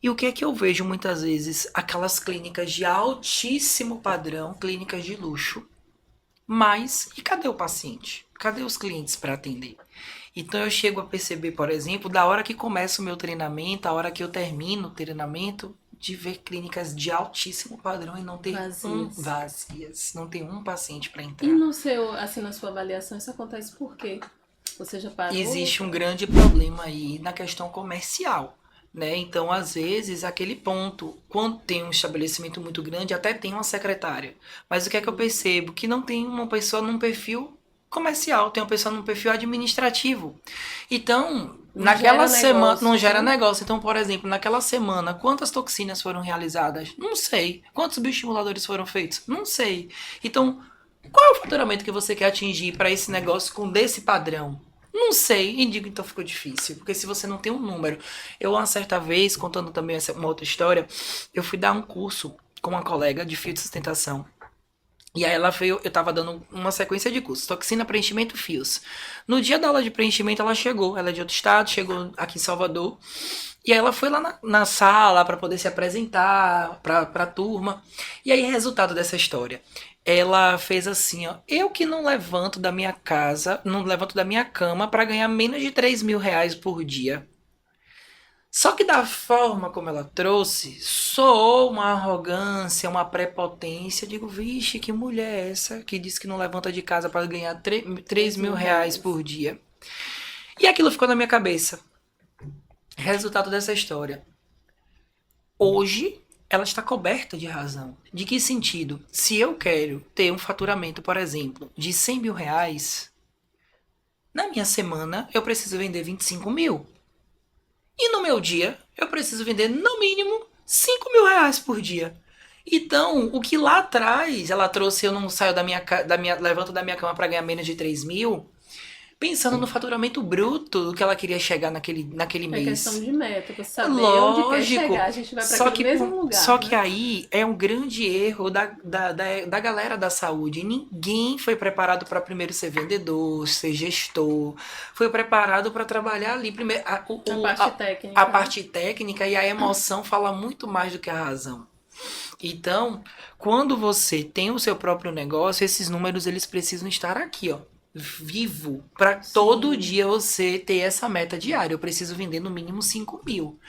E o que é que eu vejo muitas vezes? Aquelas clínicas de altíssimo padrão, clínicas de luxo. Mas, e cadê o paciente? Cadê os clientes para atender? Então eu chego a perceber, por exemplo, da hora que começa o meu treinamento, a hora que eu termino o treinamento, de ver clínicas de altíssimo padrão e não ter Vazias. vazias, não ter um paciente para E entrar. no seu, assim, na sua avaliação, isso acontece por quê? Você já parou? Existe um grande problema aí na questão comercial, né? Então, às vezes, aquele ponto, quando tem um estabelecimento muito grande, até tem uma secretária. Mas o que é que eu percebo? Que não tem uma pessoa num perfil comercial, tem uma pessoa num perfil administrativo. Então, Não naquela gera semana não negócio, gera né? negócio. Então, por exemplo, naquela semana, quantas toxinas foram realizadas? Não sei. Quantos bioestimuladores foram feitos? Não sei. Então, qual é o faturamento que você quer atingir para esse negócio com desse padrão? Não sei, e digo, então ficou difícil, porque se você não tem um número. Eu, uma certa vez, contando também uma outra história, eu fui dar um curso com uma colega de fio de sustentação. E aí ela veio, eu tava dando uma sequência de cursos, toxina, preenchimento, fios. No dia da aula de preenchimento ela chegou, ela é de outro estado, chegou aqui em Salvador. E aí ela foi lá na sala para poder se apresentar pra turma. E aí, resultado dessa história, ela fez assim, ó, eu que não levanto da minha casa, não levanto da minha cama para ganhar menos de R$ 3.000 por dia. Só que da forma como ela trouxe, soou uma arrogância, uma prepotência. Eu digo, vixe, que mulher é essa que diz que não levanta de casa para ganhar R$ 3.000 por dia? E aquilo ficou na minha cabeça. Resultado dessa história. Hoje, ela está coberta de razão. De que sentido? Se eu quero ter um faturamento, por exemplo, de R$ 100.000, na minha semana eu preciso vender 25 mil. E no meu dia, eu preciso vender no mínimo R$ 5.000 por dia. Então, o que lá atrás ela trouxe, eu não saio levanto da minha cama para ganhar menos de 3 mil, pensando no faturamento bruto do que ela queria chegar naquele É mês. questão de meta, pra saber onde quer Lógico. chegar, a gente vai para aquele mesmo lugar. Só né? que aí é um grande erro da galera da saúde. Ninguém foi preparado para primeiro ser vendedor, ser gestor. Foi preparado para trabalhar ali primeiro. técnica. A parte técnica e a emoção fala muito mais do que a razão. Então, quando você tem o seu próprio negócio, esses números eles precisam estar aqui, ó, vivo, para todo dia você ter essa meta diária. Eu preciso vender no mínimo 5 mil.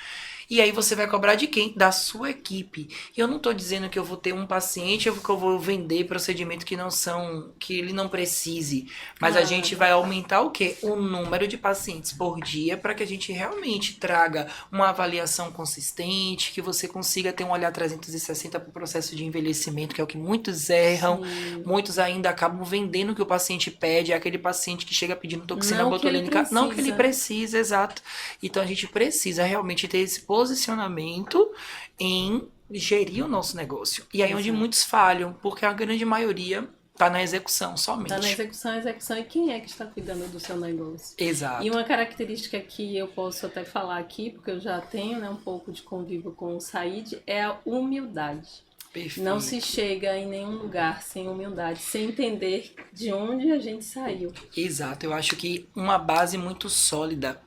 E aí você vai cobrar de quem? Da sua equipe. E eu não estou dizendo que eu vou ter um paciente ou que eu vou vender procedimentos que ele não precise. Mas a gente vai aumentar o quê? O número de pacientes por dia para que a gente realmente traga uma avaliação consistente, que você consiga ter um olhar 360 para o processo de envelhecimento, que é o que muitos erram. Sim. Muitos ainda acabam vendendo o que o paciente pede, é aquele paciente que chega pedindo toxina botulínica. Não que ele precisa, exato. Então a gente precisa realmente ter esse posicionamento em gerir o nosso negócio. E aí onde muitos falham, porque a grande maioria está na execução somente. Está na execução. E quem é que está cuidando do seu negócio? Exato. E uma característica que eu posso até falar aqui, porque eu já tenho, né, um pouco de convívio com o Said, é a humildade. Perfeito. Não se chega em nenhum lugar sem humildade, sem entender de onde a gente saiu. Exato. Eu acho que uma base muito sólida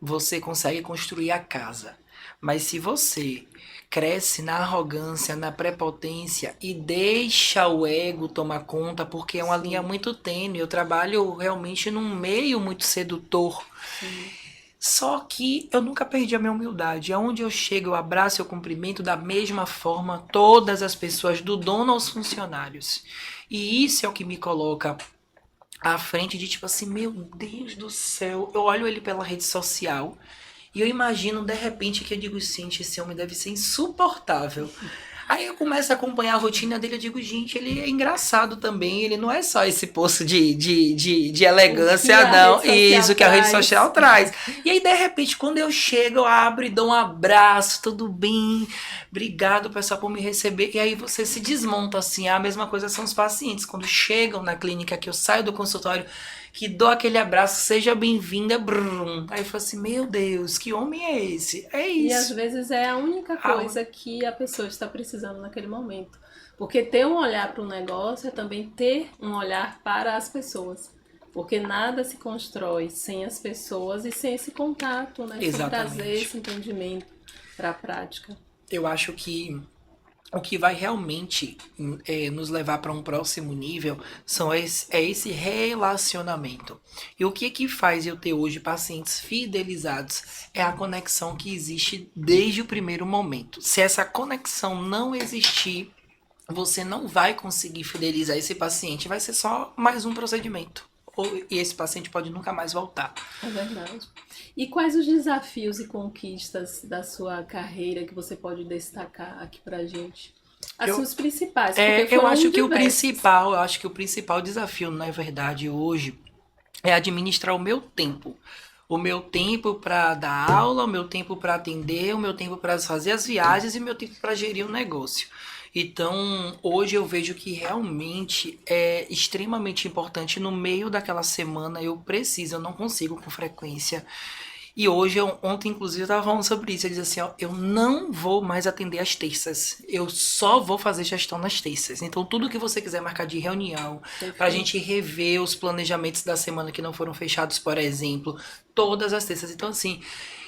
você consegue construir a casa. Mas se você cresce na arrogância, na prepotência e deixa o ego tomar conta, porque é uma linha muito tênue, eu trabalho realmente num meio muito sedutor. Sim. Só que eu nunca perdi a minha humildade. Aonde eu chego, eu abraço, eu cumprimento da mesma forma todas as pessoas, do dono aos funcionários. E isso é o que me coloca à frente de tipo assim, meu Deus do céu, eu olho ele pela rede social e eu imagino de repente que eu digo, gente, esse homem deve ser insuportável. Aí eu começo a acompanhar a rotina dele, eu digo, gente, ele é engraçado também, ele não é só esse poço de elegância, não, isso que a rede social traz. E aí, de repente, quando eu chego, eu abro e dou um abraço, tudo bem, obrigado, pessoal, por me receber. E aí você se desmonta, assim, a mesma coisa são os pacientes, quando chegam na clínica, que eu saio do consultório, que dou aquele abraço, seja bem-vinda, brum. Aí eu falo assim, meu Deus, que homem é esse? É isso. E às vezes é a única coisa que a pessoa está precisando naquele momento. Porque ter um olhar para o negócio é também ter um olhar para as pessoas. Porque nada se constrói sem as pessoas e sem esse contato, né? Exatamente. Sem trazer esse entendimento para a prática. Eu acho que o que vai realmente nos levar para um próximo nível é esse relacionamento. E o que faz eu ter hoje pacientes fidelizados é a conexão que existe desde o primeiro momento. Se essa conexão não existir, você não vai conseguir fidelizar esse paciente, vai ser só mais um procedimento. E esse paciente pode nunca mais voltar. É verdade. E quais os desafios e conquistas da sua carreira que você pode destacar aqui pra gente? Os principais. Eu acho que o principal desafio, na verdade, hoje é administrar o meu tempo. O meu tempo para dar aula, o meu tempo para atender, o meu tempo para fazer as viagens e o meu tempo para gerir o negócio. Então, hoje eu vejo que realmente é extremamente importante no meio daquela semana eu não consigo com frequência. E hoje, ontem inclusive, eu tava falando sobre isso. Eu disse assim, ó, eu não vou mais atender às terças. Eu só vou fazer gestão nas terças. Então, tudo que você quiser marcar de reunião, pra Perfeito. gente rever os planejamentos da semana que não foram fechados, por exemplo, todas as terças. Então, assim,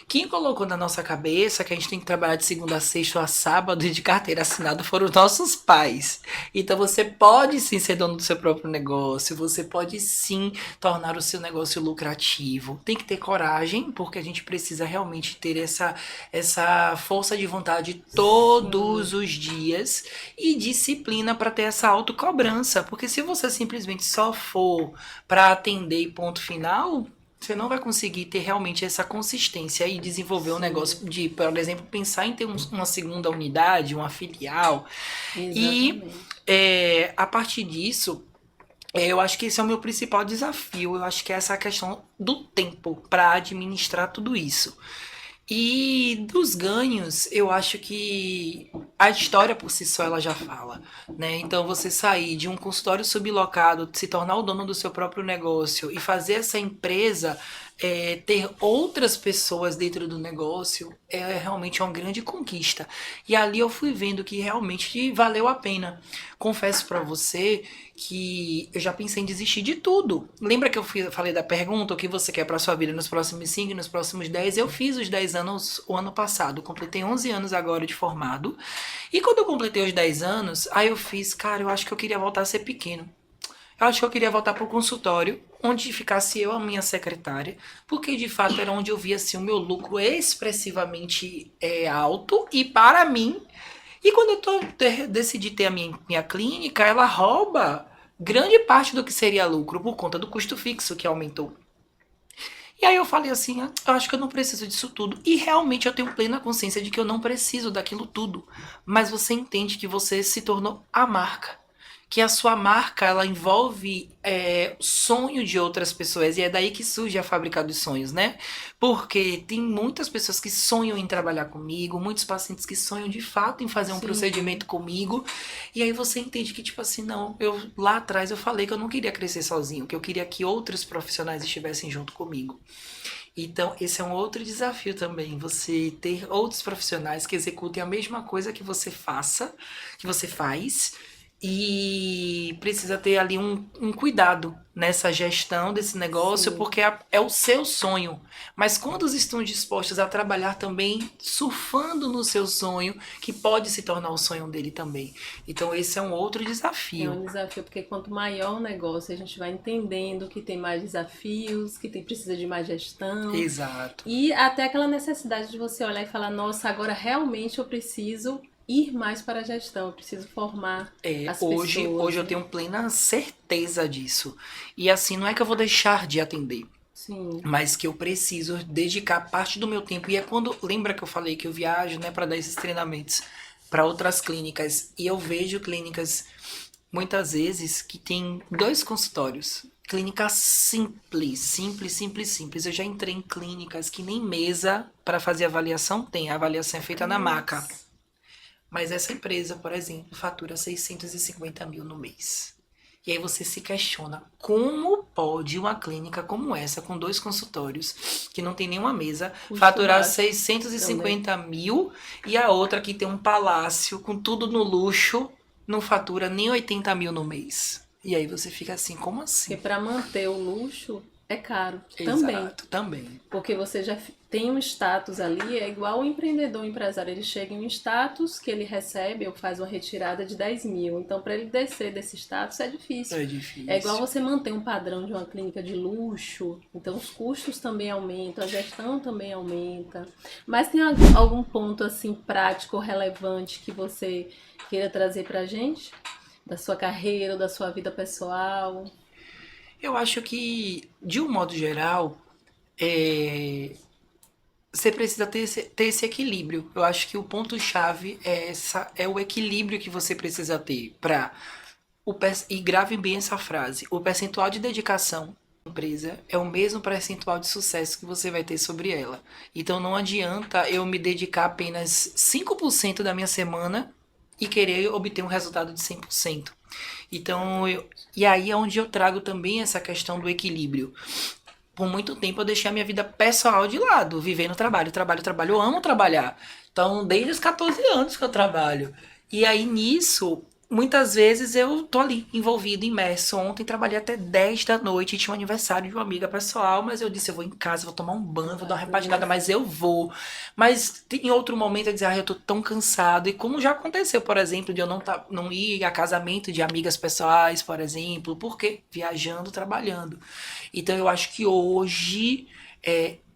quem colocou na nossa cabeça que a gente tem que trabalhar de segunda a sexta ou a sábado e de carteira assinada foram os nossos pais. Então você pode sim ser dono do seu próprio negócio, você pode sim tornar o seu negócio lucrativo. Tem que ter coragem, porque a gente precisa realmente ter essa força de vontade todos Sim. os dias e disciplina para ter essa autocobrança. Porque se você simplesmente só for para atender e ponto final, você não vai conseguir ter realmente essa consistência e desenvolver um Sim. negócio de, por exemplo, pensar em ter uma segunda unidade, uma filial. E Exatamente. a partir disso, eu acho que esse é o meu principal desafio. Eu acho que é essa questão do tempo para administrar tudo isso. E dos ganhos, eu acho que a história por si só ela já fala, né? Então você sair de um consultório sublocado, se tornar o dono do seu próprio negócio e fazer essa empresa ter outras pessoas dentro do negócio é realmente uma grande conquista. E ali eu fui vendo que realmente valeu a pena. Confesso pra você que eu já pensei em desistir de tudo. Lembra que falei da pergunta, o que você quer pra sua vida nos próximos 5 e nos próximos 10? Eu fiz os 10 anos o ano passado, completei 11 anos agora de formado. E quando eu completei os 10 anos, aí eu fiz, cara, eu acho que eu queria voltar a ser pequeno. Eu acho que eu queria voltar pro consultório, onde ficasse eu, a minha secretária, porque de fato era onde eu via assim, o meu lucro expressivamente alto e para mim. E quando decidi ter a minha clínica, ela rouba grande parte do que seria lucro por conta do custo fixo que aumentou. E aí eu falei assim, eu acho que eu não preciso disso tudo. E realmente eu tenho plena consciência de que eu não preciso daquilo tudo. Mas você entende que você se tornou a marca. Que a sua marca, ela envolve sonho de outras pessoas. E é daí que surge a fábrica dos sonhos, né? Porque tem muitas pessoas que sonham em trabalhar comigo, muitos pacientes que sonham de fato em fazer um Sim. procedimento comigo. E aí você entende que, tipo assim, não, eu lá atrás eu falei que eu não queria crescer sozinho, que eu queria que outros profissionais estivessem junto comigo. Então, esse é um outro desafio também, você ter outros profissionais que executem a mesma coisa que você faz, e precisa ter ali um cuidado nessa gestão desse negócio, Sim. porque é o seu sonho. Mas quando estão dispostos a trabalhar também, surfando no seu sonho, que pode se tornar o sonho dele também. Então, esse é um outro É desafio. um desafio, porque quanto maior o negócio, a gente vai entendendo que tem mais desafios, que tem, precisa de mais gestão. Exato. E até aquela necessidade de você olhar e falar, nossa, agora realmente eu preciso ir mais para a gestão, eu preciso formar as Hoje pessoas, eu né? tenho plena certeza disso. E assim, não é que eu vou deixar de atender, Sim, mas que eu preciso dedicar parte do meu tempo. E é quando, lembra que eu falei que eu viajo, né, para dar esses treinamentos para outras clínicas, e eu vejo clínicas muitas vezes que tem dois consultórios. Clínica simples, simples, simples, simples. Eu já entrei em clínicas que nem mesa para fazer avaliação tem. A avaliação é feita na maca. nossa, Mas essa empresa, por exemplo, fatura 650 mil no mês. E aí você se questiona como pode uma clínica como essa, com dois consultórios, que não tem nenhuma mesa, custo faturar baixo também. 650 mil e a outra que tem um palácio com tudo no luxo, não fatura nem 80 mil no mês. E aí você fica assim, como Porque assim? para manter o luxo é caro também. Exato, também. Porque você já tem um status ali, é igual o empreendedor, o empresário, ele chega em um status que ele recebe ou faz uma retirada de 10 mil. Então, para ele descer desse status é difícil. É É igual difícil. você manter um padrão de uma clínica de luxo, então os custos também aumentam, a gestão também aumenta. Mas tem algum ponto assim prático, relevante que você queira trazer pra gente? Da sua carreira ou da sua vida pessoal? Eu acho que, de um modo geral, você precisa ter esse equilíbrio. Eu acho que o ponto-chave é o equilíbrio que você precisa ter para e grave bem essa frase. O percentual de dedicação da empresa é o mesmo percentual de sucesso que você vai ter sobre ela. Então não adianta eu me dedicar apenas 5% da minha semana e querer obter um resultado de 100%. Então, e aí é onde eu trago também essa questão do equilíbrio. Por muito tempo eu deixei a minha vida pessoal de lado, vivendo trabalho, trabalho, trabalho. Eu amo trabalhar. Então, desde os 14 anos que eu trabalho. E aí nisso, muitas vezes eu tô ali, envolvido, imerso. Ontem trabalhei até 10 da noite, tinha um aniversário de uma amiga pessoal, mas eu disse, eu vou em casa, vou tomar um banho, vou dar uma repaginada, mas eu vou. Mas em outro momento eu dizia, eu tô tão cansado. E como já aconteceu, por exemplo, de eu não ir a casamento de amigas pessoais, por exemplo, porque viajando, trabalhando. Então eu acho que hoje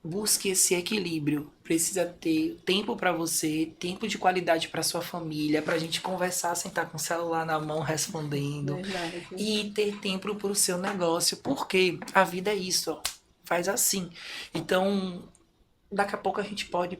busque esse equilíbrio. Precisa ter tempo para você, tempo de qualidade para sua família, para a gente conversar sem estar com o celular na mão respondendo. Verdade. E ter tempo para o seu negócio, porque a vida é isso, ó, faz assim. Então, daqui a pouco a gente pode,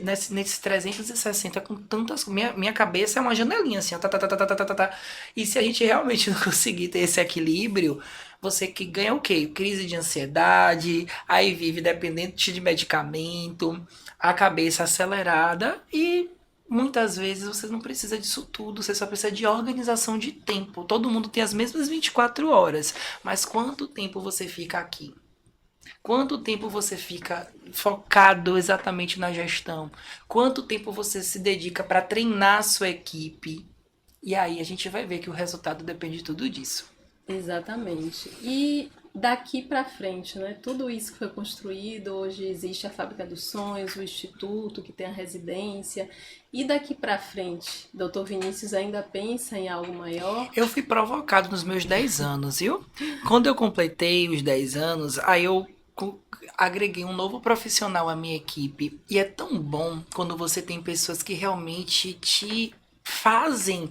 nesses 360 com tantas. Minha cabeça é uma janelinha assim, ó, tá, tá, tá, tá, tá, tá, tá, tá. E se a gente realmente não conseguir ter esse equilíbrio, você que ganha o quê? Crise de ansiedade, aí vive dependente de medicamento, a cabeça acelerada e muitas vezes você não precisa disso tudo, você só precisa de organização de tempo. Todo mundo tem as mesmas 24 horas, mas quanto tempo você fica aqui? Quanto tempo você fica focado exatamente na gestão? Quanto tempo você se dedica para treinar a sua equipe? E aí a gente vai ver que o resultado depende de tudo disso. Exatamente. E daqui para frente, né? Tudo isso que foi construído, hoje existe a Fábrica dos Sonhos, o Instituto, que tem a residência. E daqui para frente, Dr. Vinícius ainda pensa em algo maior? Eu fui provocado nos meus 10 anos, viu? Quando eu completei os 10 anos, aí eu agreguei um novo profissional à minha equipe. E é tão bom quando você tem pessoas que realmente te fazem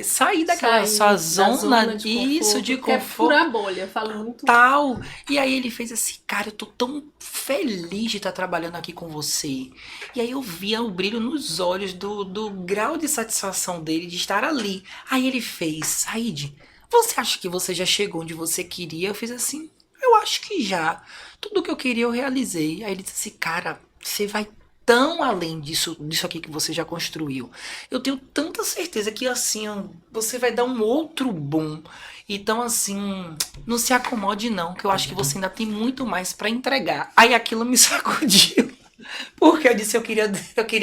sair daquela sua zona de isso conforto, de que é conforto furar a bolha, eu falo muito. tal. E aí ele fez assim, cara, eu tô tão feliz de estar trabalhando aqui com você. E aí eu via o brilho nos olhos do grau de satisfação dele de estar ali. Aí ele fez, Said, você acha que você já chegou onde você queria? Eu fiz assim, eu acho que já. Tudo que eu queria eu realizei. Aí ele disse assim, cara, você vai tão além disso aqui que você já construiu. Eu tenho tanta certeza que assim, ó, você vai dar um outro boom. Então assim, não se acomode não, que eu acho que você ainda tem muito mais pra entregar. Aí aquilo me sacudiu. Porque eu disse, eu queria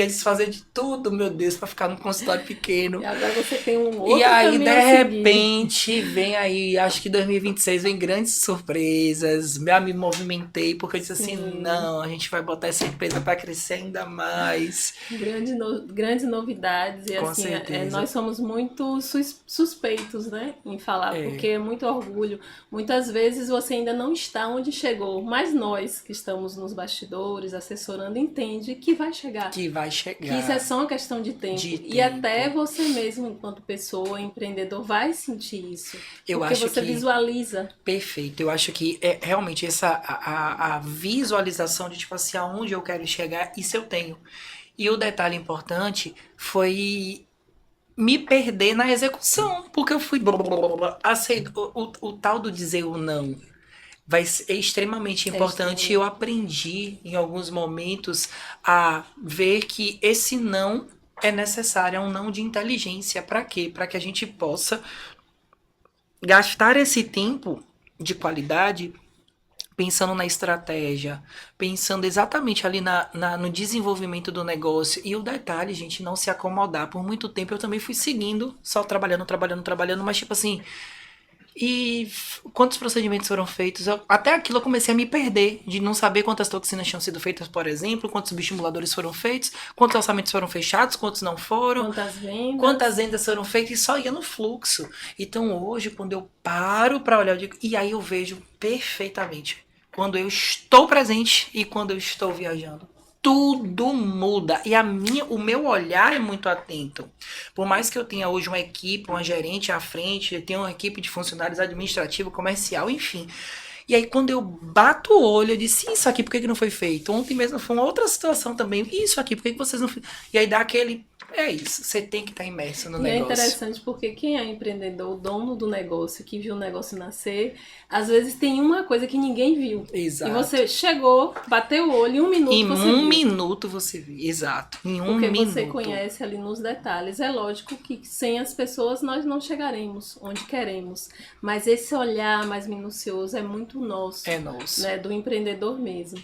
desfazer de tudo, meu Deus, pra ficar num consultório pequeno. E agora você tem um outro E aí, caminho de a seguir. repente, vem aí, acho que 2026 vem grandes surpresas. Eu me movimentei, porque eu disse assim, não, a gente vai botar essa empresa para crescer ainda mais. Grandes novidades. E Com assim, certeza. nós somos muito suspeitos, né, em falar, porque é muito orgulho. Muitas vezes você ainda não está onde chegou, mas nós que estamos nos bastidores, assessorando, entende que vai chegar. Que vai chegar. Que isso é só uma questão de tempo. E até você mesmo, enquanto pessoa, empreendedor, vai sentir isso. Eu porque acho você que visualiza. Perfeito. Eu acho que é realmente a visualização de tipo assim, aonde eu quero chegar, isso eu tenho. E o detalhe importante foi me perder na execução, porque eu fui o tal do dizer o não é extremamente importante. Eu aprendi em alguns momentos a ver que esse não é necessário, é um não de inteligência. Para quê? Para que a gente possa gastar esse tempo de qualidade pensando na estratégia, pensando exatamente ali no desenvolvimento do negócio. E o detalhe, gente, não se acomodar. Por muito tempo eu também fui seguindo, só trabalhando, mas tipo assim, e quantos procedimentos foram feitos? Até aquilo eu comecei a me perder, de não saber quantas toxinas tinham sido feitas, por exemplo, quantos bioestimuladores foram feitos, quantos orçamentos foram fechados, quantos não foram, quantas vendas foram feitas, e só ia no fluxo. Então hoje, quando eu paro para olhar, eu digo, e aí eu vejo perfeitamente quando eu estou presente e quando eu estou viajando. Tudo muda. E o meu olhar é muito atento. Por mais que eu tenha hoje uma equipe, uma gerente à frente, eu tenho uma equipe de funcionários administrativo, comercial, enfim. E aí quando eu bato o olho, eu disse, isso aqui, por que não foi feito? Ontem mesmo foi uma outra situação também. Isso aqui, por que vocês não fizeram? E aí dá É isso, você tem que estar imerso no E é negócio. interessante porque quem é empreendedor, o dono do negócio, que viu o negócio nascer, às vezes tem uma coisa que ninguém viu. E Exato. você chegou, bateu o olho, em um minuto Em você um viu. minuto você viu. Exato. Em um Porque você minuto. conhece ali nos detalhes. É lógico que sem as pessoas nós não chegaremos onde queremos. Mas esse olhar mais minucioso é muito nosso, É nosso. né, do empreendedor mesmo.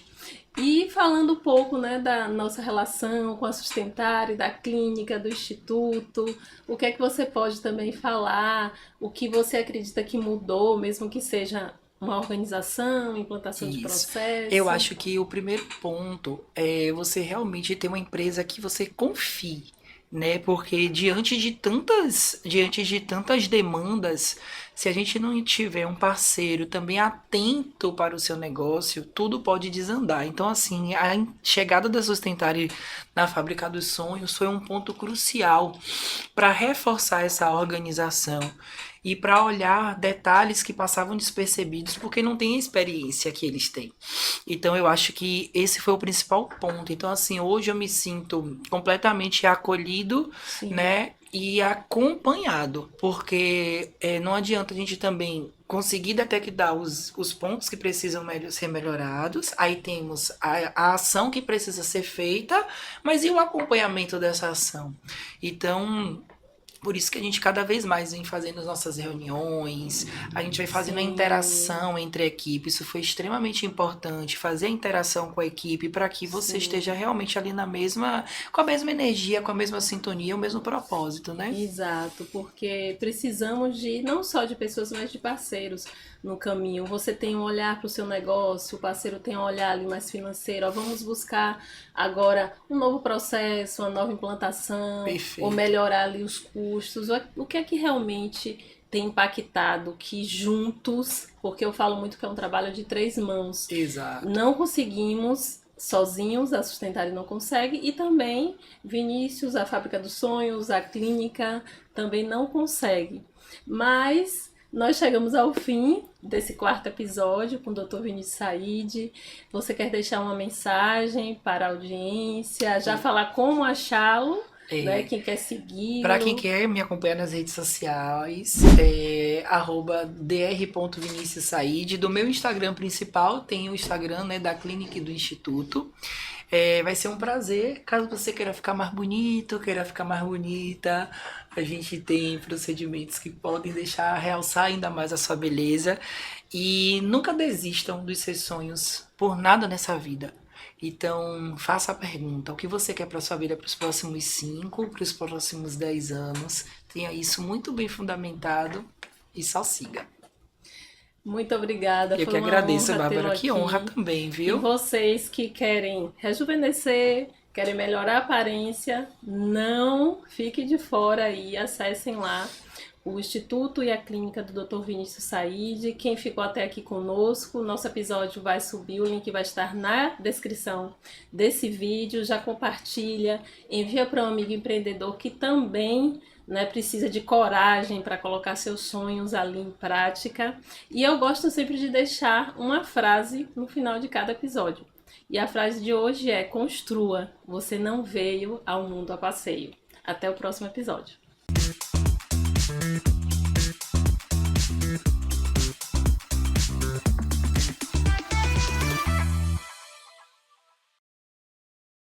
E falando um pouco, né, da nossa relação com a Sustentare, da clínica, do instituto, o que é que você pode também falar, o que você acredita que mudou, mesmo que seja uma organização, implantação de Isso. Eu processo? acho que o primeiro ponto é você realmente ter uma empresa que você confie, né? Porque diante de tantas demandas, se a gente não tiver um parceiro também atento para o seu negócio, tudo pode desandar. Então, assim, a chegada da Sustentare na Fábrica dos Sonhos foi um ponto crucial para reforçar essa organização e para olhar detalhes que passavam despercebidos porque não tem a experiência que eles têm. Então eu acho que esse foi o principal ponto. Então assim, hoje eu me sinto completamente acolhido, Sim, né, e acompanhado, porque não adianta a gente também conseguir detectar os pontos que precisam ser melhorados, aí temos a ação que precisa ser feita, mas e o acompanhamento dessa ação? Então, por isso que a gente cada vez mais vem fazendo as nossas reuniões, a gente vai fazendo a sim, interação entre a equipe. Isso foi extremamente importante, fazer a interação com a equipe para que você esteja sim. realmente ali com a mesma energia, com a mesma sintonia, o mesmo propósito, né? Exato, porque precisamos de não só de pessoas, mas de parceiros no caminho. Você tem um olhar para o seu negócio, o parceiro tem um olhar ali mais financeiro. Ó, vamos buscar agora um novo processo, uma nova implantação, ou Perfeito. melhorar ali os custos. O que é que realmente tem impactado que juntos, porque eu falo muito que é um trabalho de três mãos, Exato. não conseguimos sozinhos, a Sustentare não consegue, e também Vinícius, a Fábrica dos Sonhos, a clínica também não consegue. Mas nós chegamos ao fim desse quarto episódio com o Dr. Vinícius Said. Você quer deixar uma mensagem para a audiência, já falar como achá-lo, né? É, Quem quer para quem segui-lo. quer me acompanhar nas redes sociais, @dr.viniciussaid. Do meu Instagram principal, tem o Instagram, né, da clínica e do instituto. Vai ser um prazer, caso você queira ficar mais bonito, queira ficar mais bonita. A gente tem procedimentos que podem deixar realçar ainda mais a sua beleza. E nunca desistam dos seus sonhos por nada nessa vida. Então, faça a pergunta: o que você quer para sua vida para os próximos 5, para os próximos 10 anos? Tenha isso muito bem fundamentado e só siga. Muito obrigada, Eu foi que uma agradeço, honra tê-lo Bárbara. Que honra aqui. também, E viu? vocês que querem rejuvenescer, querem melhorar a aparência, não fiquem de fora aí, acessem lá o Instituto e a Clínica do Dr. Vinícius Said. Quem ficou até aqui conosco, nosso episódio vai subir, o link vai estar na descrição desse vídeo. Já compartilha, envia para um amigo empreendedor que também, né, precisa de coragem para colocar seus sonhos ali em prática. E eu gosto sempre de deixar uma frase no final de cada episódio. E a frase de hoje é: construa, você não veio ao mundo a passeio. Até o próximo episódio.